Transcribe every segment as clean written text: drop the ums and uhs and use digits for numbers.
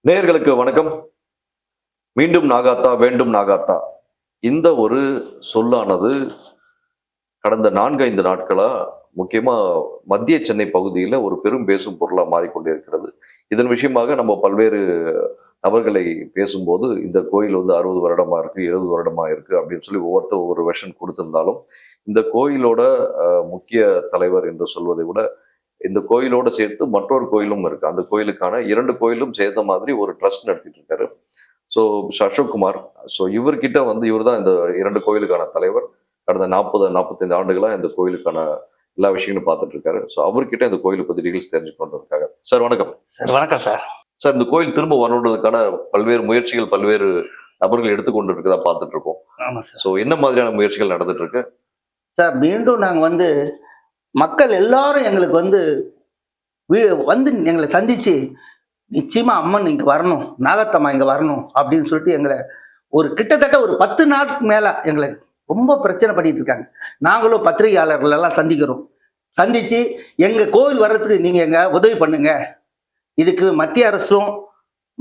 நேயர்களுக்கு வணக்கம். மீண்டும் நாகாத்தா வேண்டும் நாகாத்தா இந்த ஒரு சொல்லானது கடந்த 4-5 நாட்களா முக்கியமா மத்திய சென்னை பகுதியில் ஒரு பெரும் பேசும் பொருளா மாறிக்கொண்டிருக்கிறது. இதன் விஷயமாக நம்ம பல்வேறு நபர்களை பேசும்போது இந்த கோயில் வந்து 60 வருடமா இருக்கு, 70 வருடமா இருக்கு அப்படின்னு சொல்லி ஒவ்வொருத்தர் ஒவ்வொரு வெர்ஷன் கொடுத்திருந்தாலும், இந்த கோயிலோட முக்கிய தலைவர் என்று சொல்வதை விட இந்த கோயிலோட சேர்த்து மற்றொரு கோயிலும் இருக்கு. அந்த கோயிலுக்கான 2 கோயிலும் சேர்த்த மாதிரி ஒரு ட்ரஸ்ட் நடத்திட்டு இருக்காரு. ஸோ அசோக் குமார். ஸோ இவர்கிட்ட வந்து இவர் தான் இந்த 2 கோயிலுக்கான தலைவர். கடந்த 40-45 ஆண்டுகளா இந்த கோயிலுக்கான எல்லா விஷயங்களும் பார்த்துட்டு இருக்காரு. ஸோ அவர்கிட்ட இந்த கோயிலை பத்தி டீடைல்ஸ் தெரிஞ்சு கொண்டு இருக்காங்க. சார் வணக்கம். சார் வணக்கம் சார். சார் இந்த கோயில் திரும்ப வரணுன்றதுக்கான பல்வேறு முயற்சிகள் பல்வேறு நபர்கள் எடுத்துக்கொண்டு இருக்குதா பார்த்துட்டு இருக்கோம். ஆமா சார். ஸோ என்ன மாதிரியான முயற்சிகள் நடந்துட்டு இருக்கு சார்? மீண்டும் நாங்க மக்கள் எல்லாரும் எங்களுக்கு வந்து எங்களை சந்திச்சு நிச்சயமா அம்மன் இங்க வரணும், நாகத்தம்மா இங்க வரணும் அப்படின்னு சொல்லிட்டு எங்களை கிட்டத்தட்ட ஒரு 10 நாளுக்கு மேல எங்களை ரொம்ப பிரச்சனை பண்ணிட்டு இருக்காங்க. நாங்களும் பத்திரிகையாளர்கள் எல்லாம் சந்திச்சு எங்க கோவில் வர்றதுக்கு நீங்க எங்க உதவி பண்ணுங்க. இதுக்கு மத்திய அரசும்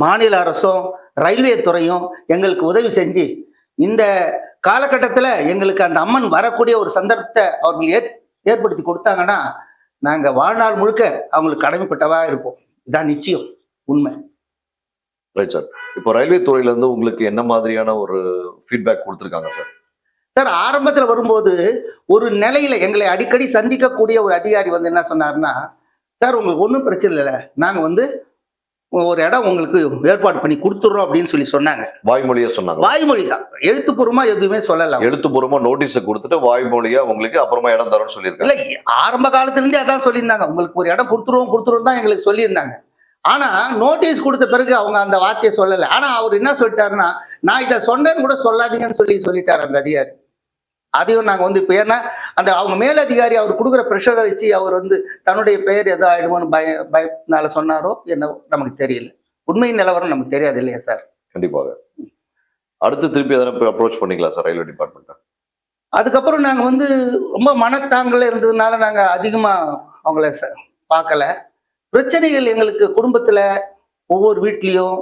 மாநில அரசும் ரயில்வே துறையும் எங்களுக்கு உதவி செஞ்சு இந்த காலகட்டத்தில் எங்களுக்கு அந்த அம்மன் வரக்கூடிய ஒரு சந்தர்ப்பத்தை அவர்கள் ஏற்படுத்தி கொடுத்தாங்கன்னா நாங்கள் வாழ்நாள் முழுக்க அவங்களுக்கு கடமைப்பட்டவா இருப்போம். இதான் நிச்சயம், உண்மை. Right sir. இப்போ ரயில்வே துறையில இருந்து உங்களுக்கு என்ன மாதிரியான ஒரு ஃபீட்பேக் கொடுத்துருக்காங்க சார்? சார், ஆரம்பத்தில் வரும்போது ஒரு நிலையில எங்களை அடிக்கடி சந்திக்கக்கூடிய ஒரு அதிகாரி வந்து என்ன சொன்னார்னா, சார் உங்களுக்கு ஒன்றும் பிரச்சனை இல்லை, நாங்கள் ஒரு இடம் உங்களுக்கு ஏற்பாடு பண்ணி கொடுத்துட்றோம் அப்படின்னு சொன்னாங்க. வாய்மொழியா சொன்னாங்க? வாய்மொழி தான், எழுத்துப்பூர்வமா எதுவுமே சொல்லலாம். எழுத்துப்பூர்வமா நோட்டீஸை கொடுத்துட்டு வாய்மொழியா உங்களுக்கு அப்புறமா இடம் தரோம்னு சொல்லியிருக்காங்க. இல்லை, ஆரம்ப காலத்திலிருந்தே அதான் சொல்லியிருந்தாங்க, உங்களுக்கு ஒரு இடம் கொடுத்துருவோம் தான் எங்களுக்கு சொல்லியிருந்தாங்க. ஆனா நோட்டீஸ் கொடுத்த பிறகு அவங்க அந்த வார்த்தையை சொல்லலை. ஆனா அவர் என்ன சொல்லிட்டாருன்னா, நான் இதை சொன்னேன்னு கூட சொல்லாதீங்கன்னு சொல்லிட்டாரு அந்த அதிகாரி. அதையும் நாங்கள் இப்போ ஏன்னா அந்த அவங்க மேலதிகாரி அவர் கொடுக்குற ப்ரெஷரை வச்சு அவர் தன்னுடைய பெயர் எதோ ஆயிடுமோன்னு பயத்தினால சொன்னாரோ என்ன நமக்கு தெரியல. உண்மையின் நிலவரம் நமக்கு தெரியாது இல்லையா சார்? கண்டிப்பாக. அடுத்து திருப்பி எதனா அப்ரோச் பண்ணிக்கலாம் சார் ரயில்வே டிபார்ட்மெண்ட்டை? அதுக்கப்புறம் நாங்கள் ரொம்ப மனத்தாங்கல இருந்ததுனால நாங்கள் அதிகமாக அவங்கள பார்க்கல. பிரச்சனைகள் எங்களுக்கு குடும்பத்தில் ஒவ்வொரு வீட்லேயும்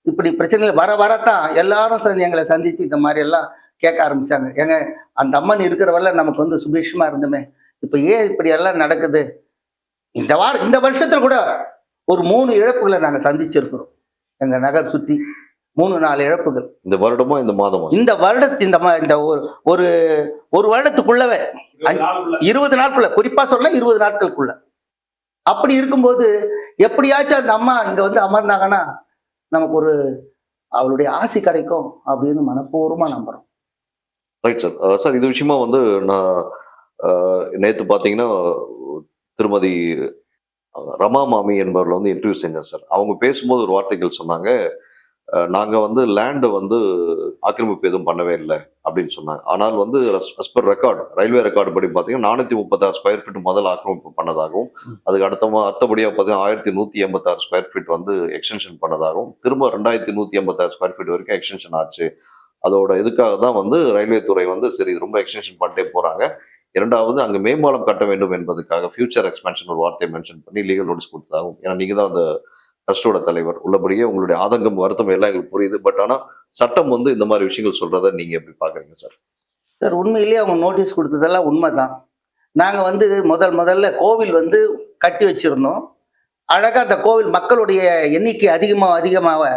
இப்படி பிரச்சனைகள் வரத்தான் எல்லாரும் எங்களை சந்தித்து இந்த மாதிரி எல்லாம் கேட்க ஆரம்பிச்சாங்க. ஏங்க அந்த அம்மன் இருக்கிறவரை நமக்கு சுபீஷமா இருந்துமே, இப்ப ஏன் இப்படி எல்லாம் நடக்குது? இந்த வருஷத்துல கூட ஒரு 3 இழப்புகளை நாங்க சந்திச்சிருக்கிறோம். எங்க நகர் சுத்தி 3-4 இழப்புகள். இந்த வருடமா இந்த மாதமா? இந்த இந்த ஒரு வருடத்துக்குள்ளவே 20 நாட்குள்ள, குறிப்பா சொல்ல 20 நாட்களுக்குள்ள. அப்படி இருக்கும்போது எப்படியாச்சும் அந்த அம்மா இங்க அமர்ந்தாங்கன்னா நமக்கு அவளுடைய ஆசி கிடைக்கும் அப்படின்னு மனப்பூர்வமா நம்புறோம். Right sir. சார் இது விஷயமா நான் நேற்று பார்த்தீங்கன்னா திருமதி ரமா மாமி என்பவர்கள் இன்டர்வியூ செஞ்சேன் சார். அவங்க பேசும்போது ஒரு வார்த்தைகள் சொன்னாங்க, நாங்கள் லேண்டை ஆக்கிரமிப்பு எதுவும் பண்ணவே இல்லை அப்படின்னு சொன்னாங்க. ஆனால் as per record, railway record படி பார்த்தீங்கன்னா 436 ஸ்கொயர் ஃபீட் முதல் ஆக்கிரமிப்பு பண்ணதாகவும், அதுக்கு அடுத்தபடியாக பார்த்தீங்கன்னா 1186 ஸ்கொயர் ஃபீட் எக்ஸ்டென்ஷன் பண்ணதாகவும், திரும்ப 2186 ஸ்கொயர் ஃபீட் வரைக்கும் எக்ஸ்டென்ஷன் ஆச்சு. அதோட இதுக்காக தான் ரயில்வே துறை சரி ரொம்ப எக்ஸ்டென்ஷன் பண்ணிட்டே போறாங்க. இரண்டாவது அங்கே மேம்பாலம் கட்ட வேண்டும் என்பதுக்காக ஃபியூச்சர் எக்ஸ்பென்ஷன் ஒரு வார்த்தையை மென்ஷன் பண்ணி லீகல் நோட்டீஸ் கொடுத்ததாகும். ஏன்னா நீங்க தான் அந்த ட்ரஸ்டோட தலைவர், உள்ளபடியே உங்களுடைய ஆதங்கம் வருத்தம் எல்லாம் எங்களுக்கு புரியுது. பட் ஆனால் சட்டம் இந்த மாதிரி விஷயங்கள் சொல்றதை நீங்க எப்படி பாக்குறீங்க சார்? சார், உண்மையிலேயே அவங்க நோட்டீஸ் கொடுத்ததெல்லாம் உண்மைதான். நாங்கள் முதல்ல கோவில் கட்டி வச்சிருந்தோம். அழகா அந்த கோவில் மக்களுடைய எண்ணிக்கை அதிகமாக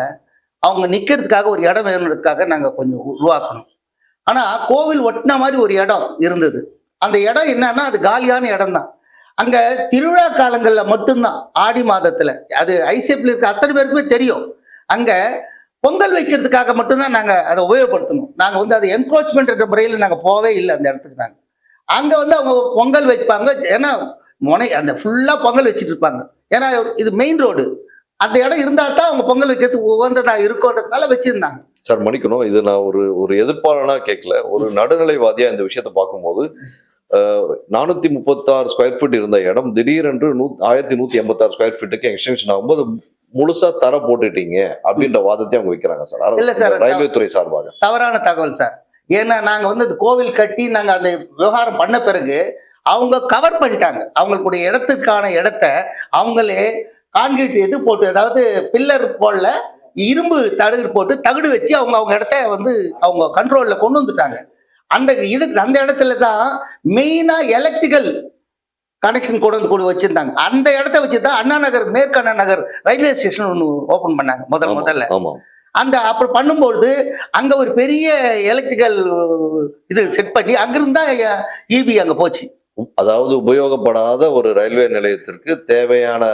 அவங்க நிக்கிறதுக்காக ஒரு இடம் வேணுன்றதுக்காக நாங்க கொஞ்சம் உருவாக்கணும். ஆனா கோவில் ஒட்டின மாதிரி ஒரு இடம் இருந்தது. அந்த இடம் என்னன்னா அது காலியான இடம் தான். அங்க திருவிழா காலங்கள்ல மட்டும்தான், ஆடி மாதத்துல, அது ஐசிஎஃப்ல இருக்க அத்தனை பேருக்குமே தெரியும், அங்க பொங்கல் வைக்கிறதுக்காக மட்டும்தான் நாங்க அதை உபயோகப்படுத்தணும். நாங்க அதை என்க்ரோச்மெண்ட் என்ற முறையில் நாங்க போவே இல்லை அந்த இடத்துக்கு. நாங்க அங்க அவங்க பொங்கல் வைப்பாங்க. ஏன்னா அந்த ஃபுல்லா பொங்கல் வச்சுட்டு இருப்பாங்க. ஏன்னா இது மெயின் ரோடு. அந்த இடம் இருந்தா தான் அவங்க பொங்கல் வைக்கிறதுக்கு உகந்ததா இருக்கும்ன்றதுனால வச்சிருந்தாங்க. சார் மன்னிக்கணும், இது நான் ஒரு எதிர்ப்பாளனா கேட்கல, ஒரு நடுநிலைவாதியா இந்த விஷயத்த பார்க்கும்போது 436 ஸ்கொயர் ஃபீட் இருந்த இடம் திடீரென்று 1186 ஸ்கொயர் ஃபீட்டுக்கு எக்ஸ்டென்ஷன் ஆகும்போது முழுசா தர போட்டுட்டீங்க அப்படின்ற வாதத்தை அவங்க வைக்கிறாங்க சார். இல்ல சார், ரயில்வே துறை சார்பாக தவறான தகவல் சார். ஏன்னா நாங்க அது கோவில் கட்டி நாங்க அந்த விவகாரம் பண்ண பிறகு அவங்க கவர் பண்ணிட்டாங்க. அவங்களுடைய இடத்துக்கான இடத்த அவங்களே கான்கிரீட் எது போட்டு, அதாவது பில்லர் போடல, இரும்பு தகடு போட்டு தகடு வச்சு அவங்க அவங்க இடத்த வந்து அவங்க கண்ட்ரோல்ல கொண்டு வந்துட்டாங்க. அந்த இடத்துல தான் மெயினா எலக்ட்ரிக்கல் கனெக்ஷன் கொண்டு வச்சிருந்தாங்க. அந்த இடத்த வச்சுதான் அண்ணா நகர், மேற்கு அண்ணா நகர் ரயில்வே ஸ்டேஷன் ஒன்று ஓபன் பண்ணாங்க முதல்ல. ஆமா. அந்த அப்புறம் பண்ணும்போது அங்க ஒரு பெரிய எலக்ட்ரிக்கல் இது செட் பண்ணி அங்கிருந்தா இபி அங்க போச்சு. அதாவது உபயோகப்படாத ஒரு ரயில்வே நிலையத்திற்கு தேவையான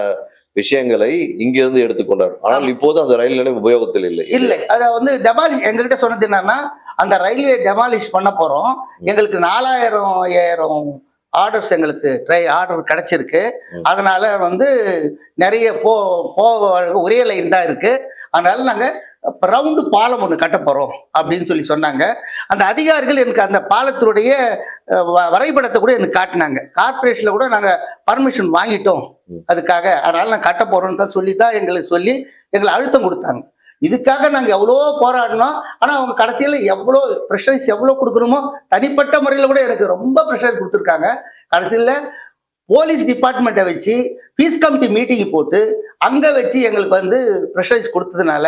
விஷயங்களை இங்கிருந்து எடுத்துக்கொண்டார். ஆனால் இப்போது அந்த ரயில் நிலையம் உபயோகத்தில் இல்லை. அதை வந்து டெமாலிஷ் எங்ககிட்ட சொன்னது என்னன்னா, அந்த ரயில்வே டெமாலிஷ் பண்ண போறோம், எங்களுக்கு 4000 ஆர்டர்ஸ் எங்களுக்கு ஆர்டர் கிடைச்சிருக்கு, அதனால வந்து நிறைய ஒரே லைன் தான் இருக்கு, அதனால நாங்க ரவுண்டு பாலம் ஒன்று கட்ட போறோம் அப்படின்னு சொன்னாங்க. அந்த அதிகாரிகள் எனக்கு அந்த பாலத்தினுடைய வரைபடத்தை கூட எனக்கு காட்டினாங்க. கார்பரேஷன்ல கூட நாங்க பர்மிஷன் வாங்கிட்டோம் அதுக்காக, அதனால நான் கட்ட போறோம்னு தான் எங்களை அழுத்தம் கொடுத்தாங்க. இதுக்காக நாங்க எவ்வளோ போராடினோம். ஆனா அவங்க கடைசியில எவ்வளோ ப்ரெஷரைஸ் எவ்வளோ கொடுக்கணுமோ தனிப்பட்ட முறையில கூட எனக்கு ரொம்ப ப்ரெஷர் கொடுத்துருக்காங்க. கடைசியில போலீஸ் டிபார்ட்மெண்ட்டை வச்சு பீஸ் கமிட்டி மீட்டிங் போட்டு அங்க வச்சு எங்களுக்கு வந்து ப்ரெஷரைஸ் கொடுத்ததுனால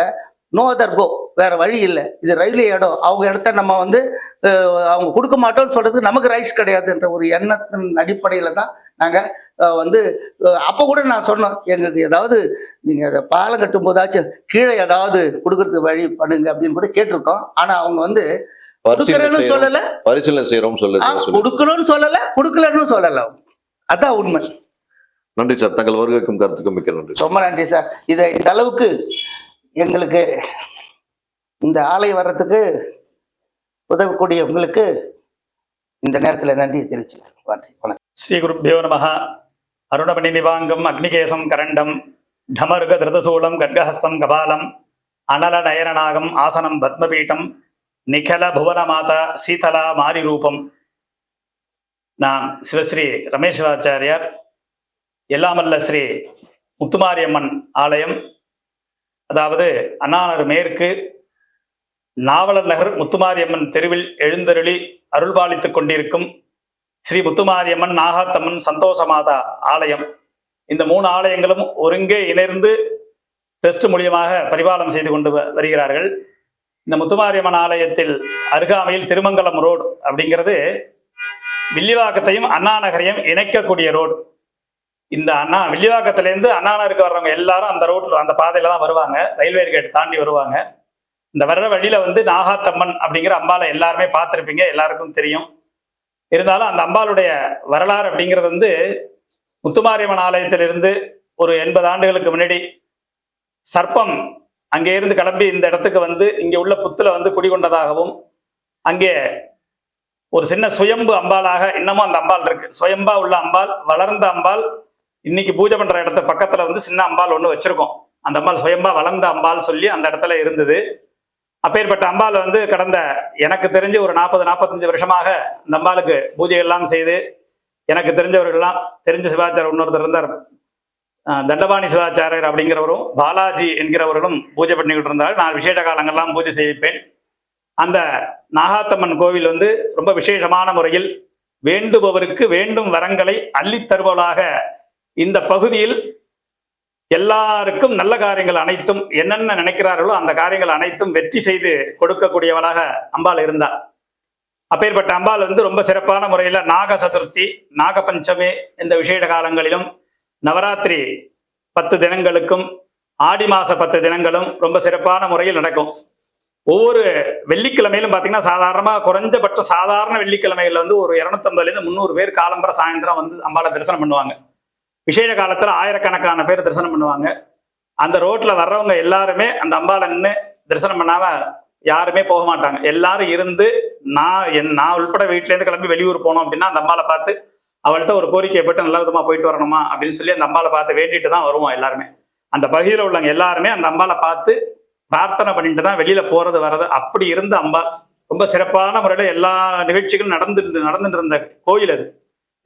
நோ அதர் கோ, வேற வழி இல்லை, இது ரயில்வே இடம், அவங்க இடத்த நம்ம வந்து அவங்க கொடுக்க மாட்டோம்னு சொல்றதுக்கு நமக்கு ரைட்ஸ் கிடையாதுன்ற ஒரு எண்ணத்தின் அடிப்படையில தான் நாங்க வந்து அப்போ கூட நான் சொன்னோம், எங்களுக்கு ஏதாவது நீங்க பாலம் கட்டும் போதாச்சும் கீழே ஏதாவது கொடுக்கறதுக்கு வழி பண்ணுங்க அப்படின்னு கூட கேட்டிருக்கோம். ஆனா அவங்க வந்து கொடுக்கறேன்னு சொல்லல, பரிசீலனை செய்யறோம் கொடுக்கணும்னு சொல்லல, கொடுக்கலன்னு சொல்லல. அதான் உண்மை. நன்றி சார், தங்கள் வருகைக்கும் கருத்துக்கும் மிக்க நன்றி. ரொம்ப நன்றி சார். இதை இந்த அளவுக்கு எங்களுக்கு இந்த ஆலை வர்றதுக்கு உதவக்கூடிய உங்களுக்கு இந்த நேரத்தில் நன்றி தெரிவிச்சுக்கிறேன். வணக்கம். ஸ்ரீ குருப்யோ நமஹ. அருணமணி நிவாங்கம் அக்னிகேசம் கரண்டம் டமருக திருதசூலம் கட்கஹஸ்தம் கபாலம் அனல நயனநாகம் ஆசனம் பத்மபீட்டம் நிகல புவன மாதா சீதலா மாரி ரூபம். நான் சிவஸ்ரீ ரமேஷ் சிவாச்சாரியார், எல்லாமல்ல ஸ்ரீ முத்துமாரியம்மன் ஆலயம், அதாவது அண்ணாநகர் மேற்கு நாவலர் நகர் முத்துமாரியம்மன் தெருவில் எழுந்தருளி அருள்பாலித்துக் கொண்டிருக்கும் ஸ்ரீ முத்துமாரியம்மன், நாகாத்தம்மன், சந்தோஷமாதா ஆலயம். இந்த 3 ஆலயங்களும் ஒருங்கே இணைந்து டெஸ்ட் மூலியமாக பரிபாலனம் செய்து கொண்டு வருகிறார்கள். இந்த முத்துமாரியம்மன் ஆலயத்தில் அருகாமையில் திருமங்கலம் ரோடு அப்படிங்கிறது வில்லிவாக்கத்தையும் அண்ணா நகரையும் இணைக்கக்கூடிய ரோடு. இந்த வில்லிவாக்கத்திலேருந்து அண்ணா நகருக்கு வர்றவங்க எல்லாரும் அந்த ரோட்ல அந்த பாதையில தான் வருவாங்க, ரயில்வே கேட் தாண்டி வருவாங்க. இந்த வர்ற வழியில வந்து நாகாத்தம்மன் அப்படிங்கிற அம்பாலை எல்லாருமே பார்த்துருப்பீங்க, எல்லாருக்கும் தெரியும். இருந்தாலும் அந்த அம்பாளுடைய வரலாறு அப்படிங்கிறது வந்து முத்துமாரியம்மன் ஆலயத்திலிருந்து ஒரு 80 ஆண்டுகளுக்கு முன்னாடி சர்ப்பம் அங்கே இருந்து கிளம்பி இந்த இடத்துக்கு வந்து இங்கே உள்ள புத்துல வந்து குடிகொண்டதாகவும், அங்கே ஒரு சின்ன சுயம்பு அம்பாலாக இன்னமும் அந்த அம்பாள் இருக்கு. சுயம்பா உள்ள அம்பாள், வளர்ந்த அம்பாள். இன்னைக்கு பூஜை பண்ற இடத்த பக்கத்துல வந்து சின்ன அம்பாள் ஒன்று வச்சிருக்கோம். அந்த அம்பாள் சுயம்பா வளர்ந்த அம்பாள் சொல்லி அந்த இடத்துல இருந்தது. அப்பேற்பட்ட அம்பாள் வந்து கடந்த எனக்கு தெரிஞ்சு ஒரு 40-45 வருஷமாக அந்த அம்பாளுக்கு பூஜை எல்லாம் செய்து, எனக்கு தெரிஞ்சவர்கள்லாம் தெரிஞ்ச சிவாச்சாரியர் இன்னொருத்தர் இருந்தார், தண்டபாணி சிவாச்சாரியர் அப்படிங்கிறவரும் பாலாஜி என்கிறவர்களும் பூஜை பண்ணிக்கிட்டு இருந்தால் நான் விசேஷ காலங்கள்லாம் பூஜை செய்விப்பேன். அந்த நாகாத்தம்மன் கோவில் வந்து ரொம்ப விசேஷமான முறையில் வேண்டுபவருக்கு வேண்டும் வரங்களை அள்ளித் தருவதாக இந்த பகுதியில் எல்லாருக்கும் நல்ல காரியங்கள் அனைத்தும் என்னென்ன நினைக்கிறார்களோ அந்த காரியங்கள் அனைத்தும் வெற்றி செய்து கொடுக்கக்கூடியவளாக அம்பாள் இருந்தாள். அப்பேற்பட்ட அம்பாள் வந்து ரொம்ப சிறப்பான முறையில் நாக சதுர்த்தி, நாக பஞ்சமி இந்த விசேஷ காலங்களிலும், நவராத்திரி 10 தினங்களுக்கும், ஆடி மாச 10 தினங்களும் ரொம்ப சிறப்பான முறையில் நடக்கும். ஒவ்வொரு வெள்ளிக்கிழமையிலும் பார்த்தீங்கன்னா சாதாரணமாக குறைஞ்சபட்ச சாதாரண வெள்ளிக்கிழமைகள் வந்து ஒரு 250லேருந்து 300 பேர் காலம்பர சாயந்தரம் வந்து அம்பாளை தரிசனம் பண்ணுவாங்க. விசேஷ காலத்துல ஆயிரக்கணக்கான பேர் தரிசனம் பண்ணுவாங்க. அந்த ரோட்ல வர்றவங்க எல்லாருமே அந்த அம்பாளை நின்று தரிசனம் பண்ணாம யாருமே போக மாட்டாங்க. எல்லாரும் இருந்து நான் உள்பட வீட்டிலேருந்து கிளம்பி வெளியூர் போனோம் அப்படின்னா அந்த அம்பாளை பார்த்து அவள்கிட்ட ஒரு கோரிக்கையை பட்டு நல்ல விதமா போயிட்டு வரணுமா அப்படின்னு சொல்லி அந்த அம்பாளை பார்த்து வேண்டிட்டு தான் வருவோம் எல்லாருமே. அந்த பகுதியில் உள்ளவங்க எல்லாருமே அந்த அம்பாளை பார்த்து பிரார்த்தனை பண்ணிட்டு தான் வெளியில போறது வர்றது. அப்படி இருந்த அம்பாள் ரொம்ப சிறப்பான முறையில எல்லா நிகழ்ச்சிகளும் நடந்துட்டு இருந்த கோயில் அது.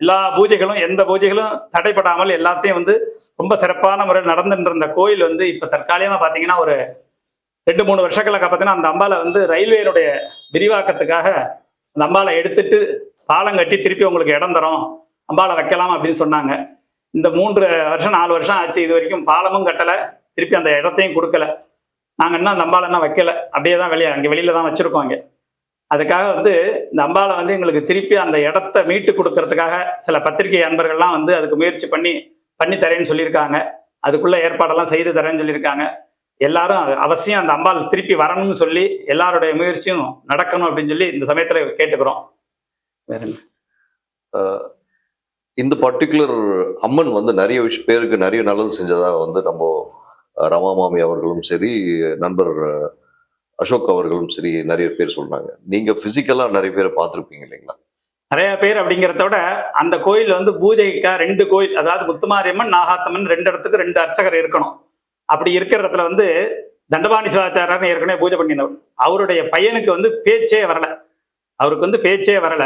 எல்லா பூஜைகளும் எந்த பூஜைகளும் தடைப்படாமல் எல்லாத்தையும் வந்து ரொம்ப சிறப்பான முறையில் நடந்துட்டு இருந்த கோயில் வந்து இப்ப தற்காலிகமா பாத்தீங்கன்னா ஒரு 2-3 வருஷங்களுக்கு பார்த்தீங்கன்னா அந்த அம்பாலை வந்து ரயில்வேனுடைய விரிவாக்கத்துக்காக அந்த அம்பாலை எடுத்துட்டு பாலம் கட்டி திருப்பி உங்களுக்கு இடம் தரோம், அம்பாலை வைக்கலாம் அப்படின்னு சொன்னாங்க. இந்த 3 வருஷம் 4 வருஷம் ஆச்சு, இது வரைக்கும் பாலமும் கட்டலை, திருப்பி அந்த இடத்தையும் கொடுக்கல. நாங்கள் இன்னும் அந்த அம்பாளை என்ன வைக்கல, அப்படியே தான் அங்கே வெளியில தான் வச்சிருக்கோம். அங்கே அதுக்காக வந்து இந்த அம்பாளை வந்து எங்களுக்கு திருப்பி அந்த இடத்த மீட்டு கொடுக்கறதுக்காக சில பத்திரிகை அன்பர்கள்லாம் வந்து அதுக்கு முயற்சி பண்ணி தரேன்னு சொல்லியிருக்காங்க. அதுக்குள்ள ஏற்பாடெல்லாம் செய்து தரேன்னு சொல்லியிருக்காங்க. எல்லாரும் அவசியம் அந்த அம்பாள் திருப்பி வரணும்னு சொல்லி எல்லாருடைய முயற்சியும் நடக்கணும் அப்படின்னு சொல்லி இந்த சமயத்துல கேட்டுக்கிறோம். வேற என்ன? இந்த பர்டிகுலர் அம்மன் வந்து நிறைய பேருக்கு நிறைய நல்லது செஞ்சதா வந்து நம்ம ரமாமாமி அவர்களும் சரி, நண்பர் அசோக் அவர்களும் சரி நிறைய பேர் சொல்றாங்க. நீங்க பிசிக்கலா நிறைய பேரை பார்த்துருப்பீங்க இல்லைங்களா? நிறைய பேர் அப்படிங்கிறத விட அந்த கோயில் வந்து பூஜைக்கா 2 கோயில், அதாவது முத்துமாரியம்மன், நாகாத்தம்மன் 2 இடத்துக்கு 2 அர்ச்சகர் இருக்கணும். அப்படி இருக்கிற இடத்துல வந்து தண்டபாணி சிவாச்சாரியர்னு ஏற்கனவே பூஜை பண்ணினவர். அவருடைய பையனுக்கு வந்து பேச்சே வரல. அவருக்கு வந்து பேச்சே வரல.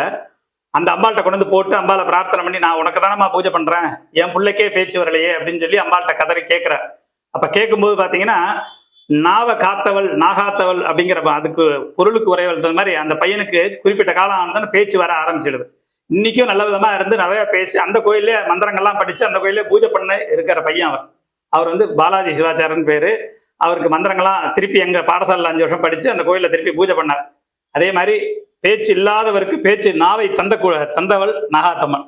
அந்த அம்பாள்கிட்ட கொண்டு வந்து போட்டு அம்பாளை பிரார்த்தனை பண்ணி, நான் உனக்கு தானம்மா பூஜை பண்றேன், என் பிள்ளைக்கே பேச்சு வரலையே அப்படின்னு சொல்லி அம்பாள்கிட்ட கதறி கேட்கிறார். அப்ப கேட்கும்போது பாத்தீங்கன்னா, நாவ காத்தவள் நாகாத்தவள் அப்படிங்கிற அதுக்கு பொருளுக்கு உரைவல் மாதிரி அந்த பையனுக்கு குறிப்பிட்ட காலம் ஆனதான பேச்சு வர ஆரம்பிச்சிடுது. இன்னைக்கும் நல்ல விதமா இருந்து நிறைய பேசி அந்த கோயிலே மந்திரங்கள்லாம் படிச்சு அந்த கோயிலே பூஜை பண்ண இருக்கிற பையன் அவர் வந்து பாலாஜி சிவாச்சாரன் பேரு. அவருக்கு மந்திரங்கள்லாம் திருப்பி எங்க பாடசாலையில் 5 வருஷம் படிச்சு அந்த கோயில திருப்பி பூஜை பண்ணார். அதே மாதிரி பேச்சு இல்லாதவருக்கு பேச்சு நாவை தந்தவள் நாகாத்தம்மன்.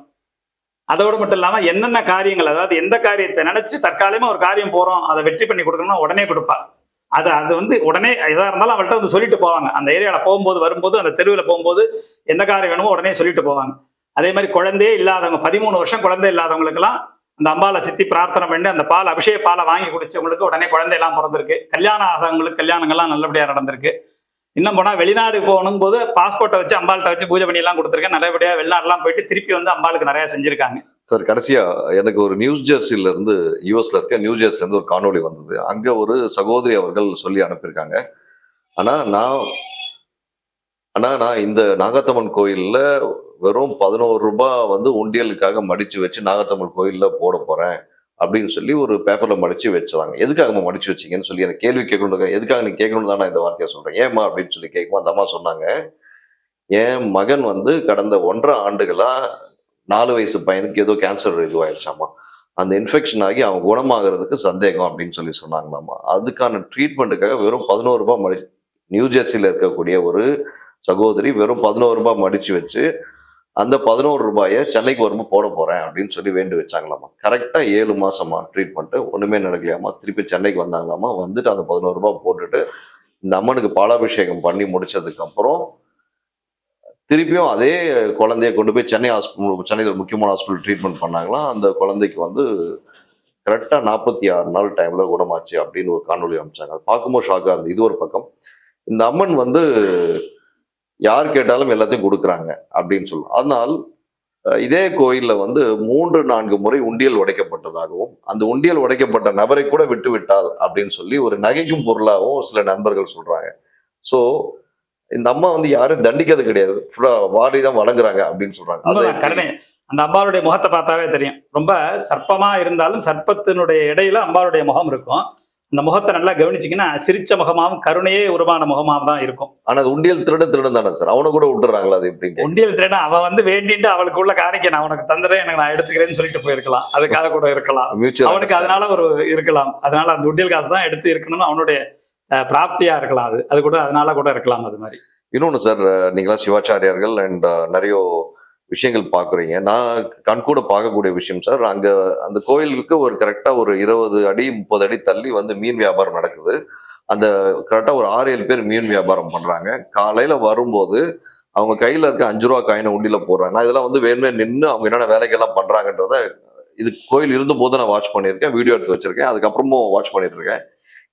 அதோடு மட்டும் இல்லாம என்னென்ன காரியங்கள், அதாவது எந்த காரியத்தை நினைச்சு தற்காலிகமா ஒரு காரியம் போறோம் அதை வெற்றி பண்ணி கொடுக்கணும்னா உடனே கொடுப்பார். அது வந்து உடனே எதா இருந்தாலும் அவள்கிட்ட வந்து சொல்லிட்டு போவாங்க. அந்த ஏரியால போகும்போது வரும்போது அந்த தெருவில் போகும்போது எந்த காரியம் வேணுமோ உடனே சொல்லிட்டு போவாங்க. அதே மாதிரி குழந்தையே இல்லாதவங்க 13 வருஷம் குழந்தை இல்லாதவங்களுக்கெல்லாம் அந்த அம்பாளை சித்தி பிரார்த்தனை பண்ணி அந்த அபிஷேக பாலை வாங்கி குடிச்சவங்களுக்கு உடனே குழந்தை எல்லாம் பிறந்திருக்கு. கல்யாணம் ஆகாதவங்களுக்கு கல்யாணங்கள்லாம் நல்லபடியா நடந்திருக்கு. இன்னும் போனா வெளிநாடு போகணும் போது பாஸ்போர்ட்டை வச்சு அம்பாள்கிட்ட வச்சு பூஜை பண்ணி எல்லாம் கொடுத்துருக்கேன். நல்லபடியா வெளிநாடுலாம் போயிட்டு திருப்பி வந்து அம்பாளுக்கு நிறைய செஞ்சிருக்காங்க. சார், கடைசியா எனக்கு ஒரு நியூ ஜெர்சில இருந்து, யூஎஸ்ல இருக்க நியூ ஜெர்சில இருந்து ஒரு காணொலி வந்தது. அங்க ஒரு சகோதரி அவர்கள் சொல்லி அனுப்பியிருக்காங்க. ஆனா நான் இந்த நாகாத்தம்மன் கோயில்ல வெறும் 11 ரூபாய் வந்து உண்டியலுக்காக மடிச்சு வச்சு நாகாத்தம்மன் கோயில்ல போட போறேன் அப்படின்னு சொல்லி ஒரு பேப்பர்ல மடிச்சு வச்சாங்க. எதுக்காக மடிச்சு வச்சீங்கன்னு சொல்லி எனக்கு கேள்வி கேட்கணும். எதுக்காக நீ கேட்கணும்னு தான் நான் இந்த வார்த்தையை சொல்றேன். ஏமா அப்படின்னு சொல்லி கேட்கும். அந்த அம்மா சொன்னாங்க, என் மகன் வந்து கடந்த 1.5 ஆண்டுகளா 4 வயசு பையனுக்கு ஏதோ கேன்சர் இதுவாயிடுச்சாமா. அந்த இன்ஃபெக்ஷன் ஆகி அவன் குணமாகிறதுக்கு சந்தேகம் அப்படின்னு சொல்லி சொன்னாங்களாமா. அதுக்கான ட்ரீட்மெண்ட்டுக்காக வெறும் 11 ரூபாய் மடிச்சு, நியூ ஜெர்சியில இருக்கக்கூடிய ஒரு சகோதரி வெறும் 11 ரூபாய் மடிச்சு வச்சு அந்த 11 ரூபாயை சென்னைக்கு வரும்போது போட போறேன் அப்படின்னு சொல்லி வேண்டி வச்சாங்களாமா. கரெக்டா 7 மாசமா ட்ரீட்மெண்ட், ஒண்ணுமே நடக்கலையாமா. திருப்பி சென்னைக்கு வந்தாங்களாமா. வந்துட்டு அந்த 11 ரூபாய் போட்டுட்டு இந்த அம்மனுக்கு பாலாபிஷேகம் பண்ணி முடிச்சதுக்கு அப்புறம் திருப்பியும் அதே குழந்தைய கொண்டு போய் சென்னையில் ஒரு முக்கியமான ஹாஸ்பிட்டல் ட்ரீட்மெண்ட் பண்ணாங்களாம். அந்த குழந்தைக்கு வந்து கரெக்டா 46 நாள் டைம்ல குணமாச்சு அப்படின்னு ஒரு காணொலி அமைச்சாங்க. அது பார்க்கும்போது ஷாக்கா இருந்தது. இது ஒரு பக்கம். இந்த அம்மன் வந்து யார் கேட்டாலும் எல்லாத்தையும் கொடுக்குறாங்க அப்படின்னு சொல்லுவோம். அதனால் இதே கோயில்ல வந்து 3-4 முறை உண்டியல் உடைக்கப்பட்டதாகவும், அந்த உண்டியல் உடைக்கப்பட்ட நபரை கூட விட்டு விட்டால் அப்படின்னு சொல்லி ஒரு நகைக்கும் பொருளாகவும் சில நண்பர்கள் சொல்றாங்க. ஸோ இந்த அம்மா வந்து யாரும் தண்டிக்கிறது கிடையாது, வாரி தான் வழங்குறாங்க அப்படின்னு சொல்றாங்க. அந்த அம்பாளுடைய முகத்தை பார்த்தாவே தெரியும். ரொம்ப சர்ப்பமா இருந்தாலும் சர்ப்பத்தினுடைய இடையில அம்பாளுடைய முகம் இருக்கும். அந்த முகத்தை நல்லா கவனிச்சிங்கன்னா சிரிச்ச முகமாவும் கருணையே உருவான முகமாவும் தான் இருக்கும். ஆனா உண்டியல் திருடன் தானே சார், அவனை கூட விட்டுறாங்களா? அது எப்படி உண்டியல் திருடன்? அவன் வந்து வேண்டிட்டு அவளுக்கு உள்ள காணிக்க நான் உனக்கு தந்துறேன், எனக்கு நான் எடுத்துக்கிறேன்னு சொல்லிட்டு போயிருக்கலாம். அதுக்காக கூட இருக்கலாம் அவனுக்கு, அதனால ஒரு இருக்கலாம். அதனால அந்த உண்டியல் காசு தான் எடுத்து இருக்கணும்னு அவனுடைய பிராப்தியா இருக்கலாம். அது கூட அதனால கூட இருக்கலாம். அது மாதிரி இன்னொன்னு சார், நீங்களா சிவாச்சாரியார்கள் அண்ட் நிறைய விஷயங்கள் பாக்குறீங்க. நான் கண்கூட பார்க்கக்கூடிய விஷயம் சார், அங்க அந்த கோயிலுக்கு ஒரு கரெக்டா ஒரு 20 அடி 30 அடி தள்ளி வந்து மீன் வியாபாரம் நடக்குது. அந்த கரெக்டா ஒரு 6-7 பேர் மீன் வியாபாரம் பண்றாங்க. காலையில வரும்போது அவங்க கையில இருக்க 5 ரூபா காயினை உண்டியில போடுறாங்க. நான் இதெல்லாம் வந்து வேணுமே நின்று அவங்க என்னென்ன வேலைக்கெல்லாம் பண்றாங்கன்றத இது கோயில் இருந்த போது நான் வாட்ச் பண்ணியிருக்கேன், வீடியோ எடுத்து வச்சிருக்கேன், அதுக்கப்புறமும் வாட்ச் பண்ணிட்டு இருக்கேன்.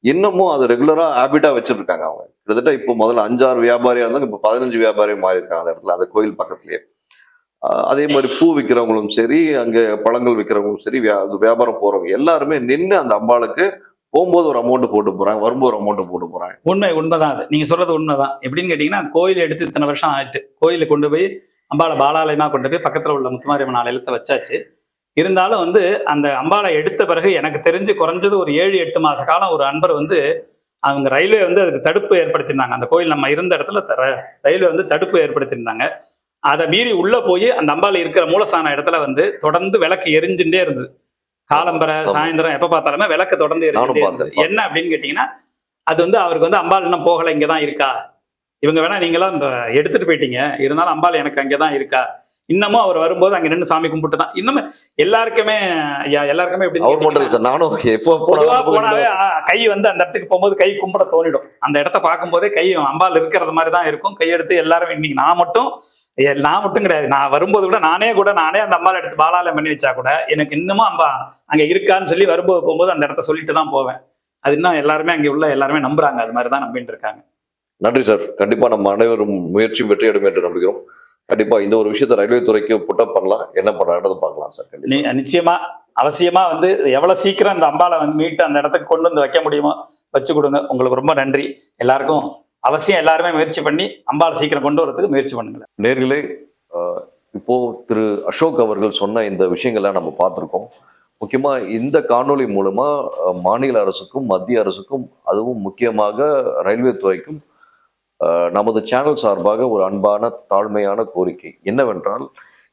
இன்னமும் அது ரெகுலரா ஹேபிட்டா வச்சிருக்காங்க அவங்க. கிட்டத்தட்ட இப்போ முதல்ல 5-6 வியாபாரியா இருந்தாங்க, இப்போ 15 வியாபாரியும் மாறி இருக்காங்க அந்த இடத்துல, அந்த கோயில் பக்கத்துலயே. அதே மாதிரி பூ விற்கிறவங்களும் சரி, அங்க பழங்கள் விற்கிறவங்களும் சரி, வியாபாரம் போறவங்க எல்லாருமே நின்று அந்த அம்பாளுக்கு போகும்போது ஒரு அமௌண்ட் போட்டு போறாங்க, வரும்போது ஒரு அமௌண்ட் போட்டு போறாங்க. உண்மைதான். அது நீங்க சொல்றது உண்மைதான். எப்படின்னு கேட்டீங்கன்னா, கோயில் எடுத்து இத்தனை வருஷம் ஆயிட்டு, கோயிலுக்கு கொண்டு போய் அம்பாளை பாலாலயமா கொண்டு போய் பக்கத்துல உள்ள முத்துமாரியம்மன் ஆலயத்தை வச்சாச்சு. இருந்தாலும் வந்து அந்த அம்பாளை எடுத்த பிறகு எனக்கு தெரிஞ்சு குறைஞ்சது ஒரு 7-8 மாச காலம் ஒரு அன்பர் வந்து அவங்க ரயில்வே வந்து அதுக்கு தடுப்பு ஏற்படுத்தியிருந்தாங்க. அந்த கோயில் நம்ம இருந்த இடத்துல ரயில்வே வந்து தடுப்பு ஏற்படுத்தியிருந்தாங்க. அதை மீறி உள்ள போய் அந்த அம்பாள் இருக்கிற மூலஸ்தான இடத்துல வந்து தொடர்ந்து விளக்கு எரிஞ்சுட்டே இருந்தது. காலம்பரை சாயந்தரம் எப்ப பார்த்தாலுமே விளக்கு தொடர்ந்து எரிஞ்சுட்டே இருந்தது. என்ன அப்படின்னு கேட்டீங்கன்னா, அது வந்து அவருக்கு வந்து அம்பாள் இன்னும் போகலை, இங்கதான் இருக்கா, இவங்க வேணா நீங்களாம் எடுத்துட்டு போயிட்டீங்க, இருந்தாலும் அம்பாள் எனக்கு அங்கதான் இருக்கா. இன்னமும் அவர் வரும்போது அங்க நின்று சாமி கும்பிட்டு தான் இன்னுமே எல்லாருக்குமே. ஐயா, எல்லாருக்குமே அவர் மட்டும் எப்படி இல்லை சார், நானும் எப்போ பொதுவா போனாவே போனாலும் கை வந்து அந்த இடத்துக்கு போகும்போது கை கும்பிட தோணிடும். அந்த இடத்த பார்க்கும்போதே கை அம்பாள் இருக்கிறது மாதிரி தான் இருக்கும். கையெடுத்து எல்லாரும் இன்னைக்கு நான் மட்டும் கிடையாது, நான் வரும்போது கூட நானே அந்த அம்பாள் எடுத்து பாலாலயம் பண்ணி வச்சா கூட எனக்கு இன்னமும் அம்பா அங்க இருக்கான்னு சொல்லி வரும்போது போகும்போது அந்த இடத்த சொல்லிட்டு தான் போவேன். அது இன்னும் எல்லாருமே அங்க உள்ள எல்லாருமே நம்புறாங்க, அது மாதிரி தான் நம்பிட்டு இருக்காங்க. நன்றி சார். கண்டிப்பா நம்ம அனைவரும் முயற்சி வெற்றியடும் என்று நம்புகிறோம். கண்டிப்பா இந்த ஒரு விஷயத்தை ரயில்வே துறைக்கு புட்டப் பண்ணலாம், என்ன பண்றாங்கன்னு பார்க்கலாம் சார். கண்டிப்பா நிச்சயமா அவசியமா வந்து எவ்வளவு சீக்கிரம் அந்த அம்பாளை வந்து மீட்டு அந்த இடத்துக்கு கொண்டு வந்து வைக்க முடியுமோ வச்சு கொடுங்க. உங்களுக்கு ரொம்ப நன்றி. எல்லாருக்கும் அவசியம் எல்லாருமே முயற்சி பண்ணி அம்பாளை சீக்கிரம் கொண்டு வரதுக்கு முயற்சி பண்ணுங்க. நேர்களே, இப்போ திரு அசோக் அவர்கள் சொன்ன இந்த விஷயங்களை நம்ம பார்த்துருக்கோம். முக்கியமா இந்த காணொளி மூலமா மாநில அரசுக்கும் மத்திய அரசுக்கும், அதுவும் முக்கியமாக ரயில்வே துறைக்கும் நமது சேனல் சார்பாக ஒரு அன்பான தாழ்மையான கோரிக்கை என்னவென்றால்,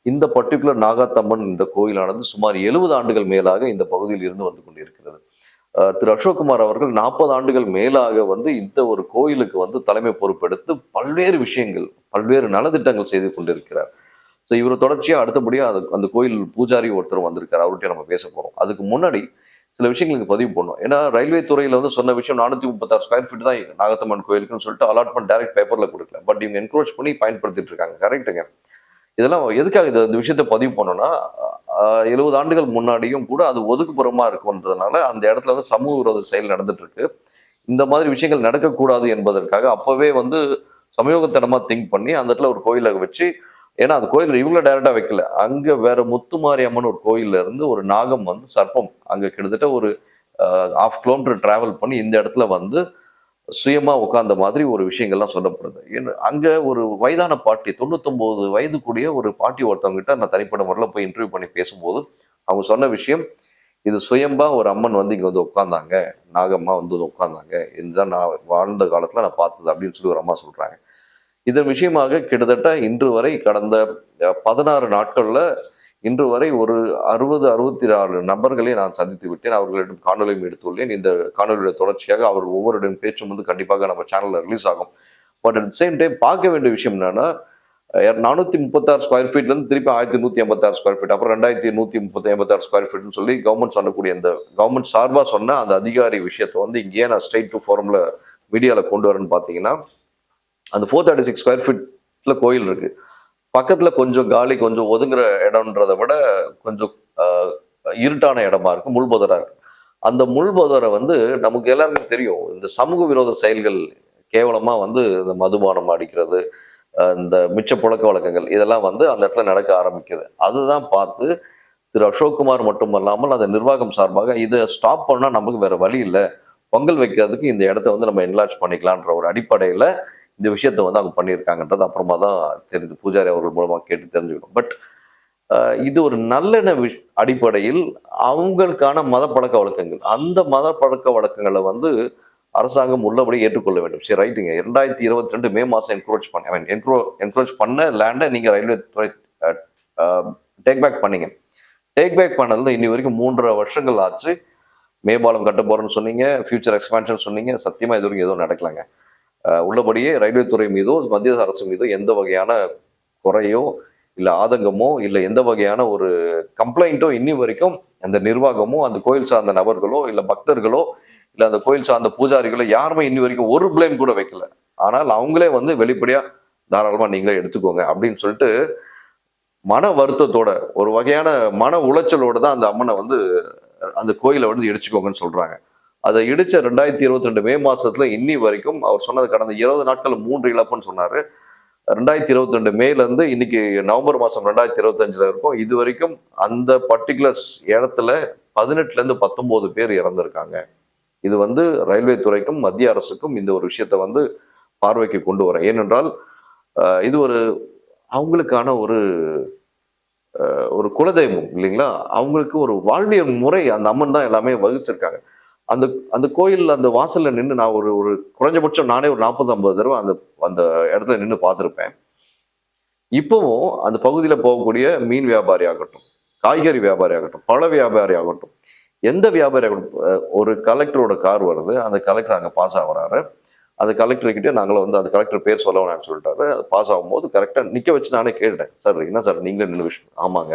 இந்த பர்டிகுலர் நாகாத்தம்மன் இந்த கோயிலானது சுமார் 70 ஆண்டுகள் மேலாக இந்த பகுதியில் இருந்து வந்து கொண்டிருக்கிறது. திரு அசோக்குமார் அவர்கள் 40 ஆண்டுகள் மேலாக வந்து இந்த ஒரு கோயிலுக்கு வந்து தலைமை பொறுப்பெடுத்து பல்வேறு விஷயங்கள், பல்வேறு நலத்திட்டங்கள் செய்து கொண்டிருக்கிறார். ஸோ இவர் தொடர்ச்சியா அடுத்தபடியா அந்த கோயில் பூஜாரி ஒருத்தர் வந்திருக்காரு, அவர்கிட்ட நம்ம பேச போறோம். அதுக்கு முன்னாடி சில விஷயங்களுக்கு பதிவு பண்ணோம். ஏன்னா ரயில்வே துறையில வந்து சொன்ன விஷயம் 436 ஸ்கொயர் ஃபீட் தான் நாகத்தம்மன் கோயிலுக்குன்னு சொல்லிட்டு அலாட்மெண்ட் டைரக்ட் பேப்பர்ல கொடுக்கல. பட் இவங்க என்க்ரோச் பண்ணி பயன்படுத்திட்டு இருக்காங்க. கரெக்டுங்க. இதெல்லாம் எதுக்காக இந்த விஷயத்த பதிவு பண்ணோம்னா, 70 ஆண்டுகள் முன்னாடியும் கூட அது ஒதுக்குப்புறமா இருக்குன்றதுனால அந்த இடத்துல வந்து சமூக விரோத செயல் நடந்துட்டு இருக்கு. இந்த மாதிரி விஷயங்கள் நடக்கக்கூடாது என்பதற்காக அப்பவே வந்து சமயோகத்தனமா திங்க் பண்ணி அந்த இடத்துல ஒரு கோயிலை வச்சு, ஏன்னா அந்த கோயில் இவங்கள டைரக்டா வைக்கல, அங்க வேற முத்துமாரி அம்மன் ஒரு கோயில்ல இருந்து ஒரு நாகம் வந்து சர்ப்பம் அங்க கிட்டத்தட்ட ஒரு 1/2 கிலோமீட்டர் டிராவல் பண்ணி இந்த இடத்துல வந்து சுயமா உட்கார்ந்த மாதிரி ஒரு விஷயங்கள்லாம் சொல்லப்படுது. அங்க ஒரு வயதான பாட்டி, 99 வயது கூடிய ஒரு பாட்டி ஒருத்தவங்க கிட்ட நான் தனிப்பட்ட முறையில் போய் இன்டர்வியூ பண்ணி பேசும்போது அவங்க சொன்ன விஷயம், இது சுயம்பா ஒரு அம்மன் வந்து இங்க வந்து உட்கார்ந்தாங்க, நாகம்மா வந்து உட்கார்ந்தாங்க, இதுதான் நான் வாழ்ந்த காலத்துல நான் பார்த்தது அப்படின்னு சொல்லி ஒரு அம்மா சொல்றாங்க. இதன் விஷயமாக கிட்டத்தட்ட இன்று வரை கடந்த 16 நாட்கள்ல இன்று வரை ஒரு 64 நபர்களை நான் சந்தித்து விட்டேன். அவர்களிடம் காணொலியும் எடுத்துள்ளேன். இந்த காணொலியோட தொடர்ச்சியாக அவர் ஒவ்வொருடைய பேச்சும் வந்து கண்டிப்பாக நம்ம சேனல்ல ரிலீஸ் ஆகும். பட் அட் சேம் டைம் பார்க்க வேண்டிய விஷயம் என்னன்னா, 436 ஸ்கொயர் ஃபீட்ல இருந்து திருப்பி 1186 ஸ்கொயர் ஃபீட், அப்புறம் 2186 ஸ்கொயர் ஃபீட்னு சொல்லி கவர்மெண்ட் சொல்லக்கூடிய இந்த கவர்மெண்ட் சார்பா சொன்ன அந்த அதிகாரி விஷயத்தை வந்து இங்கேயே நான் ஸ்ட்ரைட் டு ஃபார்ம்ல மீடியால கொண்டு வரேன்னு பாத்தீங்கன்னா, அந்த 436 ஸ்கொயர் ஃபீட்ல கோயில் இருக்கு. பக்கத்துல கொஞ்சம் காலி, கொஞ்சம் ஒதுங்குற இடம்ன்றதை விட கொஞ்சம் இருட்டான இடமா இருக்கு, முள்பொதரா இருக்கு. அந்த முள்பொதரை வந்து நமக்கு எல்லாருமே தெரியும், இந்த சமூக விரோத செயல்கள் கேவலமா வந்து இந்த மதுபானம் அடிக்கிறது, இந்த மிச்ச புழக்க வழக்கங்கள் இதெல்லாம் வந்து அந்த இடத்துல நடக்க ஆரம்பிக்குது. அதுதான் பார்த்து திரு அசோக்குமார் மட்டுமல்லாமல் அந்த நிர்வாகம் சார்பாக இதை ஸ்டாப் பண்ணா நமக்கு வேற வழி இல்லை, பொங்கல் வைக்கிறதுக்கு இந்த இடத்த வந்து நம்ம என்லார்ஜ் பண்ணிக்கலான்ற ஒரு அடிப்படையில இந்த விஷயத்த வந்து அவங்க பண்ணியிருக்காங்கன்றது அப்புறமா தான் தெரியுது, பூஜாரி அவர்கள் மூலமா கேட்டு தெரிஞ்சுக்கணும். பட் இது ஒரு நல்லெண்ண அடிப்படையில் அவங்களுக்கான மத பழக்க வழக்கங்கள், அந்த மத பழக்க வழக்கங்களை வந்து அரசாங்கம் உள்ளபடி ஏற்றுக்கொள்ள வேண்டும். சரி, ரைட்டுங்க, 2022 மே மாதம் என்க்ரோச் பண்ண லேண்டை நீங்க ரயில்வே துறை டேக் பேக் பண்ணீங்க. டேக் பேக் பண்ணதுல இன்னி வரைக்கும் 3.5 வருஷங்கள் ஆச்சு. மேம்பாலம் கட்ட போறேன்னு சொன்னீங்க, ஃபியூச்சர் எக்ஸ்பான்ஷன் சொன்னீங்க, சத்தியமா இது வரைக்கும் எதுவும் நடக்கலாங்க. உள்ளபடியே ரயில்வே துறை மீதோ மத்திய அரசு மீதோ எந்த வகையான குறையோ இல்லை ஆதங்கமோ இல்லை எந்த வகையான ஒரு கம்ப்ளைண்ட்டோ இன்னி வரைக்கும் அந்த நிர்வாகமோ அந்த கோயில் சார்ந்த நபர்களோ இல்லை பக்தர்களோ இல்லை அந்த கோயில் சார்ந்த பூஜாரிகளோ யாருமே இன்னி வரைக்கும் ஒரு பிளேம் கூட வைக்கல. ஆனால் அவங்களே வந்து வெளிப்படையா தாராளமா நீங்களே எடுத்துக்கோங்க அப்படின்னு சொல்லிட்டு மன வருத்தத்தோட, ஒரு வகையான மன உளைச்சலோட தான் அந்த அம்மனை வந்து அந்த கோயிலை வந்து இடிச்சுக்கோங்கன்னு சொல்றாங்க. அதை இடிச்ச 2022 மே மாசத்துல இன்னி வரைக்கும் அவர் சொன்னது கடந்த 20 நாட்கள் 3 இழப்புன்னு சொன்னாரு. 2022 மேல இருந்து இன்னைக்கு நவம்பர் மாசம் 2025 இருக்கும். இது வரைக்கும் அந்த பர்டிகுலர் இடத்துல 18ல இருந்து 19 பேர் இறந்திருக்காங்க. இது வந்து ரயில்வே துறைக்கும் மத்திய அரசுக்கும் இந்த ஒரு விஷயத்த வந்து பார்வைக்கு கொண்டு வரேன். ஏனென்றால் இது ஒரு அவங்களுக்கான ஒரு குலதெய்வம் இல்லைங்களா, அவங்களுக்கு ஒரு வாழ்வியல் முறை அந்த அம்மன் தான் எல்லாமே வகுச்சிருக்காங்க. அந்த கோயில் அந்த வாசல்ல நின்று நான் ஒரு குறைஞ்சபட்சம் நானே ஒரு 40-50 தடவை அந்த இடத்துல நின்று பார்த்துருப்பேன். இப்பவும் அந்த பகுதியில போகக்கூடிய மீன் வியாபாரி ஆகட்டும், காய்கறி வியாபாரி ஆகட்டும், பழ வியாபாரி ஆகட்டும், எந்த வியாபாரி ஒரு கலெக்டரோட கார் வருது, அந்த கலெக்டர் அங்கே பாஸ் ஆகுறாரு. அந்த கலெக்டர்கிட்ட நாங்களும் வந்து அந்த கலெக்டர் பேர் சொல்ல வேணாம்னு சொல்லிட்டாரு. அது பாஸ் ஆகும்போது கரெக்டாக நிற்க வச்சு நானே கேட்டேன், சார் என்ன சார் நீங்களே நின்று விஷயம்? ஆமாங்க,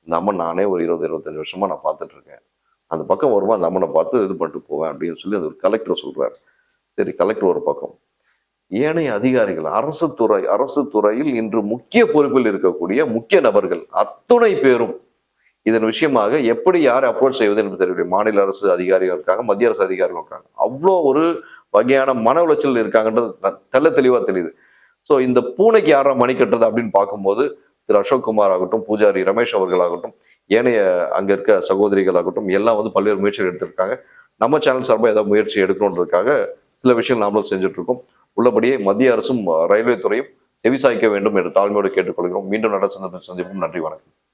இந்த அம்மன் நானே ஒரு 20-25 வருஷமா நான் பார்த்துட்டு இருக்கேன். அந்த பக்கம் வருமா அந்த அம்மனை பார்த்து இது பண்ணிட்டு போவேன் அப்படின்னு சொல்லி அது ஒரு கலெக்டர் சொல்றாரு. சரி, கலெக்டர் ஒரு பக்கம், ஏனைய அதிகாரிகள் அரசு துறையில் இன்று முக்கிய பொறுப்பில் இருக்கக்கூடிய முக்கிய நபர்கள் அத்துணை பேரும் இதன் விஷயமாக எப்படி யாரை அப்ரோச் செய்வது என்று தெரியவில்லை. மாநில அரசு அதிகாரிகள் இருக்காங்க, மத்திய அரசு அதிகாரிகள் இருக்காங்க. அவ்வளோ ஒரு வகையான மன உளைச்சல் இருக்காங்கன்றது தெள்ள தெளிவா தெரியுது. ஸோ இந்த பூனைக்கு யாரா மணி கட்டுறது அப்படின்னு பார்க்கும்போது திரு அசோக்குமார் ஆகட்டும், பூஜாரி ரமேஷ் அவர்கள் ஆகட்டும், ஏனைய அங்க இருக்க சகோதரிகள் ஆகட்டும், எல்லாம் வந்து பல்வேறு முயற்சிகள் எடுத்திருக்காங்க. நம்ம சேனல் சார்பாக ஏதாவது முயற்சி எடுக்கணுன்றதுக்காக சில விஷயங்கள் நாமளும் செஞ்சுட்டு இருக்கோம். உள்ளபடியே மத்திய அரசும் ரயில்வே துறையும் செவிசாய்க்க வேண்டும் என்று தாழ்மையோடு கேட்டுக்கொள்கிறோம். மீண்டும் நட சந்திப்போம். நன்றி, வணக்கம்.